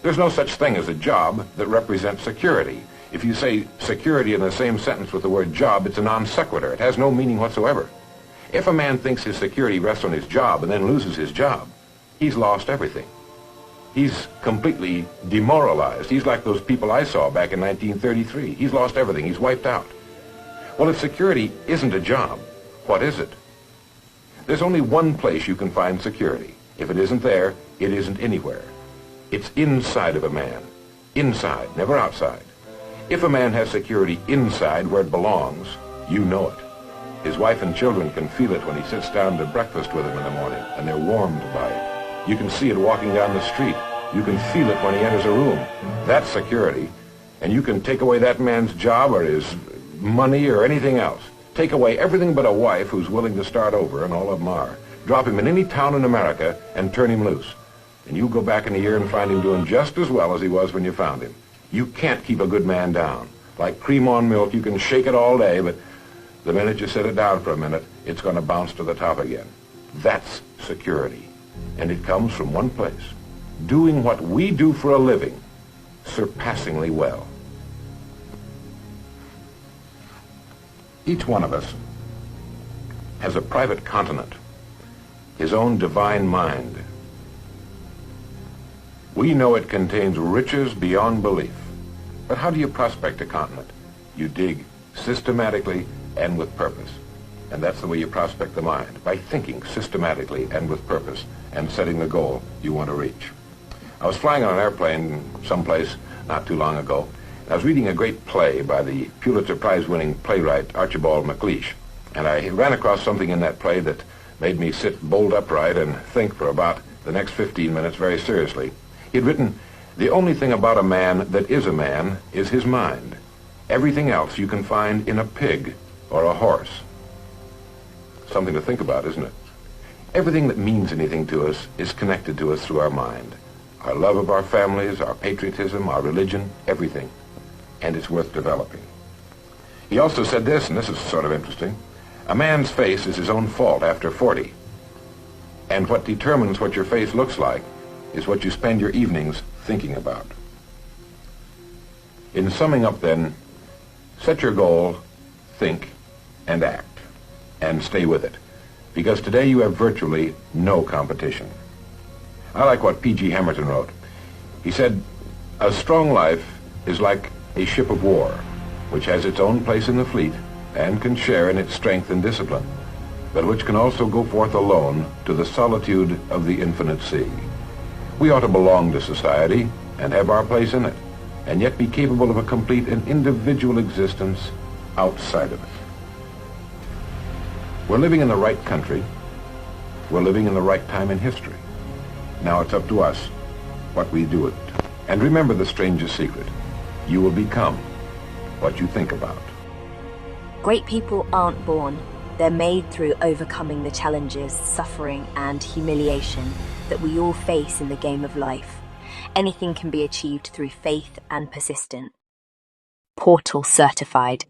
There's no such thing as a job that represents security. If you say security in the same sentence with the word job, it's a non sequitur. It has no meaning whatsoever. If a man thinks his security rests on his job and then loses his job, he's lost everything. He's completely demoralized. He's like those people I saw back in 1933. He's lost everything. He's wiped out. Well, if security isn't a job, what is it? There's only one place you can find security. If it isn't there, it isn't anywhere. It's inside of a man. Inside, never outside. If a man has security inside where it belongs, you know it. His wife and children can feel it when he sits down to breakfast with them in the morning, and they're warmed by it. You can see it walking down the street. You can feel it when he enters a room. That's security. And you can take away that man's job or his money or anything else. Take away everything but a wife who's willing to start over, and all of them are. Drop him in any town in America and turn him loose. And you go back in a year and find him doing just as well as he was when you found him. You can't keep a good man down. Like cream on milk, you can shake it all day, but the minute you set it down for a minute, it's going to bounce to the top again. That's security. And it comes from one place. Doing what we do for a living surpassingly well. Each one of us has a private continent, his own divine mind. We know it contains riches beyond belief. But how do you prospect a continent? You dig systematically and with purpose. And that's the way you prospect the mind, by thinking systematically and with purpose and setting the goal you want to reach. I was flying on an airplane someplace not too long ago. I was reading a great play by the Pulitzer Prize-winning playwright Archibald MacLeish, and I ran across something in that play that made me sit bolt upright and think for about the next 15 minutes very seriously. He'd written, "The only thing about a man that is a man is his mind. Everything else you can find in a pig or a horse." Something to think about, isn't it? Everything that means anything to us is connected to us through our mind. Our love of our families, our patriotism, our religion, everything. And it's worth developing. He also said this, and this is sort of interesting, "A man's face is his own fault after 40. And what determines what your face looks like is what you spend your evenings thinking about." In summing up then, set your goal, think, and act, and stay with it. Because today you have virtually no competition. I like what P.G. Hamilton wrote. He said, "A strong life is like a ship of war, which has its own place in the fleet and can share in its strength and discipline, but which can also go forth alone to the solitude of the infinite sea. We ought to belong to society and have our place in it, and yet be capable of a complete and individual existence outside of it." We're living in the right country. We're living in the right time in history. Now it's up to us what we do with it. And remember the strangest secret. You will become what you think about. Great people aren't born. They're made through overcoming the challenges, suffering, and humiliation that we all face in the game of life. Anything can be achieved through faith and persistence. Portalcertified.